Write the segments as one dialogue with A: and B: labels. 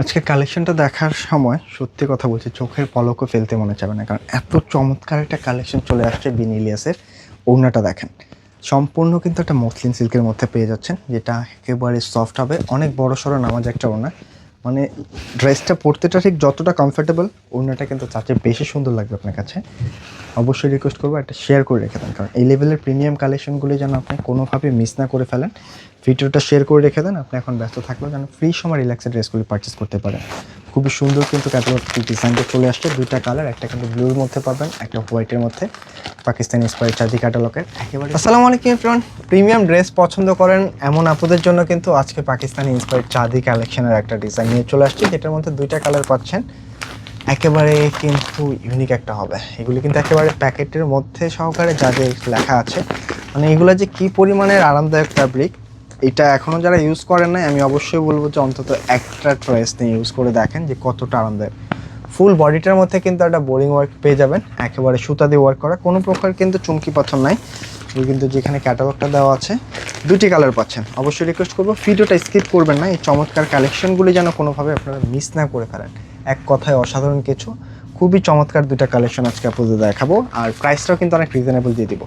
A: আজকে কালেকশনটা দেখার সময় সত্যি কথা বলছি, চোখের পলকও ফেলতে মনে চাবে না, কারণ এত চমৎকার একটা কালেকশন চলে আসছে। বিনিলিয়াসের ওড়নাটা দেখেন, সম্পূর্ণ কিন্তু একটা মসলিন সিল্কের মধ্যে পেয়ে যাচ্ছেন, যেটা একেবারে সফট হবে। অনেক বড় সড়ো নামাজ একটা ওড়না, মানে ড্রেসটা পরতেটা ঠিক যতটা কমফোর্টেবল, ওড়নাটা কিন্তু তার চেয়ে বেশি সুন্দর লাগবে আপনার কাছে। অবশ্যই রিকোয়েস্ট করবো একটা শেয়ার করে রেখে দেন, কারণ এই লেভেলের প্রিমিয়াম কালেকশনগুলি যেন আপনি কোনোভাবে মিস না করে ফেলেন। ভিডিওটা শেয়ার করে রেখে দেন। আপনি এখন ব্যস্ত থাকলেও যেন ফ্রি সময় রিল্যাক্সের ড্রেসগুলি পারচেস করতে পারেন। খুবই সুন্দর কিন্তু ক্যাটালগ ডিজাইনটা চলে আসছে, দুইটা কালার, একটা কিন্তু ব্লুর মধ্যে পাবেন, একটা হোয়াইটের মধ্যে, পাকিস্তানি ইন্সপায়ার্ড চাঁদি ক্যাটালগের একেবারে। আসসালামু আলাইকুম এভরিওয়ান, প্রিমিয়াম ড্রেস পছন্দ করেন এমন আপুদের জন্য কিন্তু আজকে পাকিস্তানি ইন্সপায়ার্ড চাঁদি কালেকশনের একটা ডিজাইন নিয়ে চলে আসছে, যেটার মধ্যে দুইটা কালার পাচ্ছেন। একেবারে কিন্তু ইউনিক একটা হবে। এগুলি কিন্তু একেবারে প্যাকেটের মধ্যে সহকারে যাদের লেখা আছে, মানে এগুলো যে কী পরিমাণের আরামদায়ক ফ্যাব্রিক, এটা এখনও যারা ইউজ করেন না, আমি অবশ্যই বলবো যে অন্তত একটা ড্রেস নিয়ে ইউজ করে দেখেন যে কতটা আরামদায়ক। ফুল বডিটার মধ্যে কিন্তু একটা বোরিং ওয়ার্ক পেয়ে যাবেন, একেবারে সুতা দিয়ে ওয়ার্ক করা, কোনো প্রকার কিন্তু চুমকি পাথর নাই। কিন্তু যেখানে ক্যাটালগটা দেওয়া আছে, দুটি কালার পাচ্ছেন। অবশ্যই রিকোয়েস্ট করবো ভিডিওটা স্কিপ করবেন না, এই চমৎকার কালেকশনগুলি যেন কোনোভাবে আপনারা মিস না করে ফেলেন। এক কথায় অসাধারণ কিছু, খুবই চমৎকার দুটা কালেকশন আজকে আপনাদের দেখাবো, আর প্রাইসটাও কিন্তু অনেক রিজনেবল দিয়ে দিব।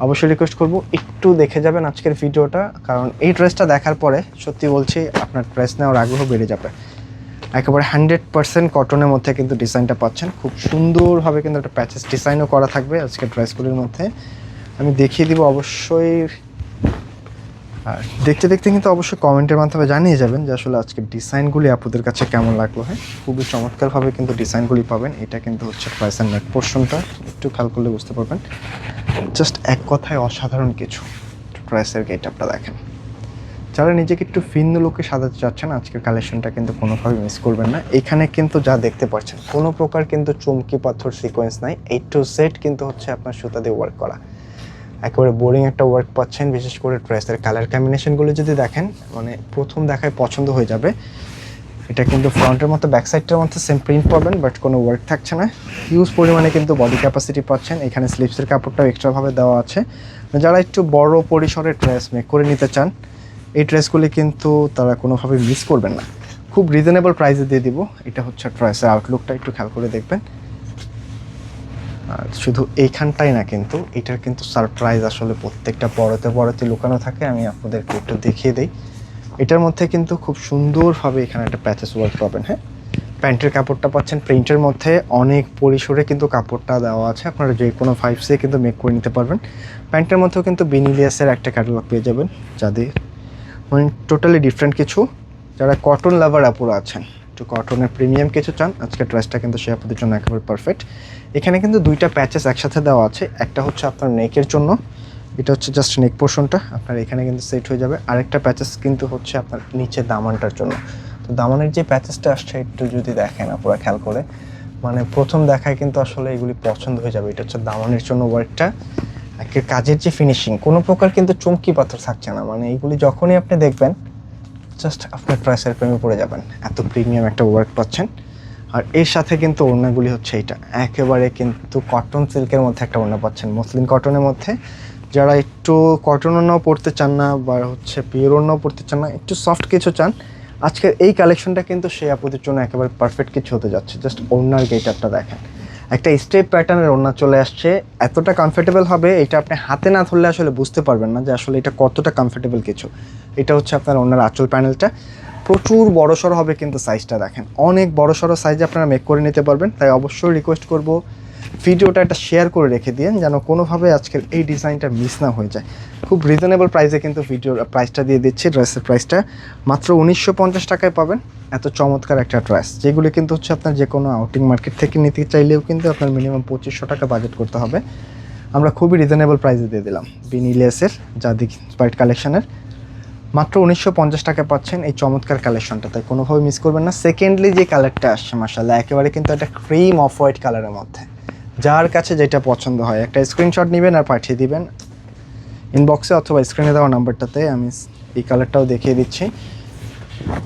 A: অবশ্যই রিকোয়েস্ট করবো একটু দেখে যাবেন আজকের ভিডিওটা, কারণ এই ড্রেসটা দেখার পরে সত্যি বলছি আপনার ড্রেস নেওয়ার আগ্রহ বেড়ে যাবে। একেবারে 100% কটনের মধ্যে কিন্তু ডিজাইনটা পাচ্ছেন, খুব সুন্দরভাবে কিন্তু একটা প্যাচেস ডিজাইনও করা থাকবে আজকের ড্রেসগুলির মধ্যে। আমি দেখিয়ে দিব অবশ্যই, আর দেখতে দেখতে কিন্তু অবশ্যই কমেন্টের মাধ্যমে জানিয়ে যাবেন যে আসলে আজকের ডিজাইনগুলি আপনাদের কাছে কেমন লাগলো। হ্যাঁ, খুবই চমৎকারভাবে কিন্তু ডিজাইনগুলি পাবেন। এটা কিন্তু হচ্ছে প্রাইস অ্যান্ড নেক পোর্শনটা, একটু খেয়াল করলে বুঝতে পারবেন। জাস্ট এক কথায় অসাধারণ কিছু। প্রাইসের গেট আপটা দেখেন, যারা নিজেকে একটু ভিন্ন লুকে সাজাতে চাচ্ছেন আজকের কালেকশনটা কিন্তু কোনোভাবে মিস করবেন না। এখানে কিন্তু যা দেখতে পাচ্ছেন কোনো প্রকার কিন্তু চুমকি পাথর সিকোয়েন্স নাই, A to Z কিন্তু হচ্ছে আপনার সুতা দিয়ে ওয়ার্ক করা। একেবারে বোরিং একটা ওয়ার্ক পাচ্ছেন, বিশেষ করে ড্রেসের কালার কম্বিনেশনগুলো যদি দেখেন, মানে প্রথম দেখায় পছন্দ হয়ে যাবে। এটা কিন্তু ফ্রন্টের মতো ব্যাক সাইডটার মধ্যে সেম প্রিন্ট পাবেন, বাট কোনো ওয়ার্ক থাকছে না। হিউজ পরিমাণে কিন্তু বডি ক্যাপাসিটি পাচ্ছেন। এখানে স্লিপসের কাপড়টাও এক্সট্রাভাবে দেওয়া আছে। যারা একটু বড় পরিসরের ড্রেস মেক করে নিতে চান, এই ড্রেসগুলি কিন্তু তারা কোনোভাবে মিস করবেন না। খুব রিজনেবল প্রাইসে দিয়ে দিব। এটা হচ্ছে ড্রেসের আউটলুকটা, একটু খেয়াল করে দেখবেন। আর শুধু এইখানটাই না, কিন্তু এটার কিন্তু সারপ্রাইজ আসলে প্রত্যেকটা পরতে পরতে লুকানো থাকে। আমি আপনাদেরকে একটু দেখিয়ে দিই। এটার মধ্যে কিন্তু খুব সুন্দরভাবে এখানে একটা প্যাচেস ওয়ার্ক পাবেন। হ্যাঁ, প্যান্টের কাপড়টা পাচ্ছেন প্রিন্টের মধ্যে, অনেক পরিসরে কিন্তু কাপড়টা দেওয়া আছে। আপনারা যে কোনো 5 কিন্তু মেক করে নিতে পারবেন। প্যান্টের মধ্যেও কিন্তু বিনিলিয়াসের একটা ক্যাটালগ পেয়ে যাবেন, যাদের মানে টোটালি ডিফারেন্ট কিছু। যারা কটন লাভার আপুরা আছেন, একটু কটনের প্রিমিয়াম কিছু চান, আজকের ড্রেসটা কিন্তু সে আপনাদের জন্য একেবারে পারফেক্ট। এখানে কিন্তু দুইটা প্যাচেস একসাথে দেওয়া আছে, একটা হচ্ছে আপনার নেকের জন্য, এটা হচ্ছে জাস্ট নেক পোর্শনটা আপনার এখানে কিন্তু সেট হয়ে যাবে। আরেকটা প্যাচেস কিন্তু হচ্ছে আপনার নিচে দামানটার জন্য। তো দামানের যে প্যাচেসটা আসছে একটু যদি দেখেন আপনারা খেয়াল করে, মানে প্রথম দেখায় কিন্তু আসলে এগুলি পছন্দ হয়ে যাবে। এটা হচ্ছে দামানের জন্য ওয়ার্কটা, একের কাজের যে ফিনিশিং, কোনো প্রকার কিন্তু চমকি পাথর থাকছে না। মানে এইগুলি যখনই আপনি দেখবেন জাস্ট আপনার প্রাইসের প্রেমে পড়ে যাবেন, এত প্রিমিয়াম একটা ওয়ার্ক পাচ্ছেন। আর এর সাথে কিন্তু ওড়নাগুলি হচ্ছে এইটা, একেবারে কিন্তু কটন সিল্কের মধ্যে একটা ওড়না পাচ্ছেন, মসলিন কটনের মধ্যে। যারা একটু কটন ওড়নাও পরতে চান না, বা হচ্ছে পিওর ওড়নাও পরতে চান না, একটু সফট কিছু চান, আজকের এই কালেকশনটা কিন্তু সেই আপুদের জন্য একেবারে পারফেক্ট কিছু হতে যাচ্ছে। জাস্ট ওড়নার গেট আপটা দেখেন, একটা স্টেপ প্যাটার্নের ওড়না চলে আসছে, এতটা কমফোর্টেবল হবে এটা আপনি হাতে না ধরলে আসলে বুঝতে পারবেন না যে আসলে এটা কতটা কমফোর্টেবল কিছু। এটা হচ্ছে আপনার ওড়নার আঁচল প্যানেলটা, প্রচুর বড়সড় হবে কিন্তু সাইজটা দেখেন, অনেক বড়সড় সাইজে আপনারা মেক করে নিতে পারবেন। তাই অবশ্যই রিকোয়েস্ট করব ভিডিওটা একটা শেয়ার করে রেখে দিন, যেন কোনোভাবে আজকের এই ডিজাইনটা মিস না হয়ে যায়। খুব রিজনেবল প্রাইসে কিন্তু ভিডিওর প্রাইসটা দিয়ে দিচ্ছি। ড্রেসের প্রাইসটা মাত্র 1950 টাকায় পাবেন এত চমৎকার একটা ড্রেস, যেগুলি কিন্তু হচ্ছে আপনার যে কোনো আউটিং মার্কেট থেকে নিতে চাইলেও কিন্তু আপনার মিনিমাম 2500 টাকা বাজেট করতে হবে। আমরা খুবই রিজনেবল প্রাইসে দিয়ে দিলাম বিনিলিয়াসের জাদিক স্পাইট কালেকশনের, মাত্র 1950 টাকায় পাচ্ছেন এই চমৎকার কালেকশনটা। তাই কোনোভাবে মিস করবেন না। সেকেন্ডলি যে কালারটা আসছে মাশাআল্লাহ, একেবারে কিন্তু একটা ক্রিম অফ হোয়াইট কালারের মধ্যে, যার কাছে যেটা পছন্দ হয় একটা স্ক্রিনশট নেবেন আর পাঠিয়ে দিবেন ইনবক্সে অথবা স্ক্রিনে দেওয়া নাম্বারটাতে। আমি এই কালারটাও দেখিয়ে দিচ্ছি।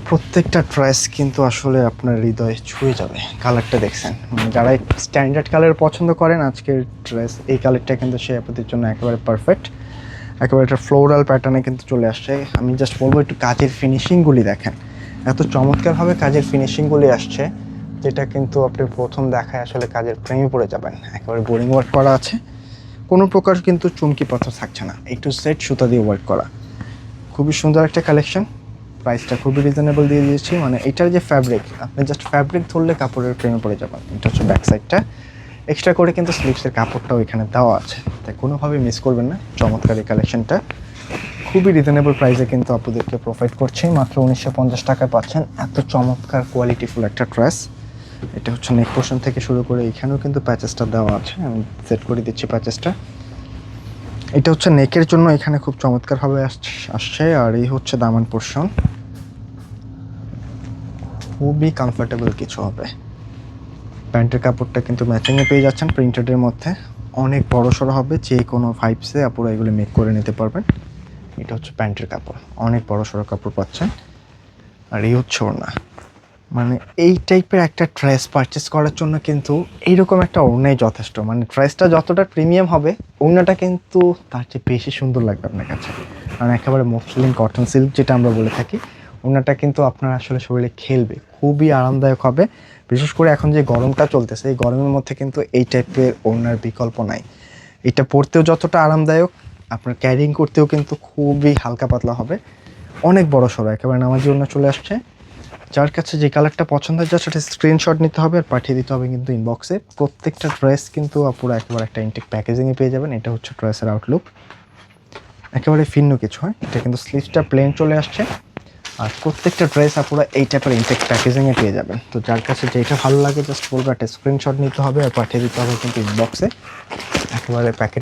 A: প্রত্যেকটা ড্রেস কিন্তু আসলে আপনার হৃদয়ে ছুঁয়ে যাবে। কালারটা দেখছেন, যারা স্ট্যান্ডার্ড কালার পছন্দ করেন, আজকের ড্রেস এই কালারটা কিন্তু সে আপনাদের জন্য একেবারে পারফেক্ট। একেবারে একটা ফ্লোরাল প্যাটার্নে কিন্তু চলে আসছে। আমি জাস্ট বলবো একটু কাজের ফিনিশিংগুলি দেখেন, এত চমৎকারভাবে কাজের ফিনিশিংগুলি আসছে, যেটা কিন্তু আপনি প্রথম দেখায় আসলে কাজের প্রেমে পড়ে যাবেন। একেবারে বোরিং ওয়ার্ক করা আছে, কোনো প্রকার কিন্তু চুমকি পাথর থাকছে না, একটু সেট সুতা দিয়ে ওয়ার্ক করা। খুবই সুন্দর একটা কালেকশন, প্রাইসটা খুবই রিজনেবল দিয়ে দিয়েছি। মানে এটার যে ফ্যাব্রিক, আপনি জাস্ট ফ্যাব্রিক ধরলে কাপড়ের প্রেমে পড়ে যাবেন। এটা হচ্ছে ব্যাক সাইডটা, এক্সট্রা করে কিন্তু স্লিভসের কাপড়টাও এখানে দেওয়া আছে, তাই কোনোভাবে মিস করবেন না। চমৎকার এই কালেকশনটা খুবই রিজনেবল প্রাইসে কিন্তু আপনাদেরকে প্রোভাইড করছি, মাত্র 1950 টাকায় পাচ্ছেন এত চমৎকার কোয়ালিটিফুল একটা ড্রেস। এটা হচ্ছে নেক পোর্শন থেকে শুরু করে এখানেও কিন্তু প্যাচেসটা দেওয়া আছে, আমি সেট করে দিচ্ছি প্যাচেসটা। এটা হচ্ছে নেকের জন্য, এখানে খুব চমৎকারভাবে আসছে। আর এই হচ্ছে দামান পোর্শন, খুবই কমফোর্টেবল কিছু হবে। প্যান্টের কাপড়টা কিন্তু ম্যাচিংয়ে পেয়ে যাচ্ছেন, প্রিন্টেডের মধ্যে অনেক বড় সড়ো হবে, যে কোনো ভাইবসে আপনারা এগুলো মেক করে নিতে পারবেন। এটা হচ্ছে প্যান্টের কাপড়, অনেক বড় সড়ো কাপড় পাচ্ছেন। আর এই হচ্ছে ওড়না। মানে এই টাইপের একটা ড্রেস পারচেস করার জন্য কিন্তু এইরকম একটা ওড়নাই যথেষ্ট। মানে ড্রেসটা যতটা প্রিমিয়াম হবে, ওড়নাটা কিন্তু তার চেয়ে বেশি সুন্দর লাগবে আপনার কাছে। কারণ একেবারে মসলিন কটন সিল্ক যেটা আমরা বলে থাকি, ওড়নাটা কিন্তু আপনার আসলে শরীরে খেলবে, খুবই আরামদায়ক হবে। বিশেষ করে এখন যে গরমটা চলতেছে, এই গরমের মধ্যে কিন্তু এই টাইপের ওড়নার বিকল্প নাই। এটা পরতেও যতটা আরামদায়ক, আপনার ক্যারিং করতেও কিন্তু খুবই হালকা পাতলা হবে, অনেক বড় সড়ো, একেবারে নামাজি ওড়না চলে আসছে। যার কাছে যে কালারটা পছন্দ হয় জাস্ট একটা স্ক্রিনশট নিতে হবে আর পাঠিয়ে দিতে হবে কিন্তু ইনবক্সে। প্রত্যেকটা ড্রেস কিন্তু পুরো একেবারে একটা ইনটেক প্যাকেজিংয়ে পেয়ে যাবেন। এটা হচ্ছে ড্রেসের আউটলুক, একেবারে ভিন্ন কিছু হয়। এটা কিন্তু স্লিভসটা প্লেন চলে আসছে, আর প্রত্যেকটা ড্রেস আপনারা এই টাইপের ইনটেক প্যাকেজিংয়ে পেয়ে যাবেন। তো যার কাছে যেটা ভালো লাগে জাস্ট বলবে একটা স্ক্রিনশট নিতে হবে আর পাঠিয়ে দিতে হবে কিন্তু ইনবক্সে, একেবারে প্যাকেট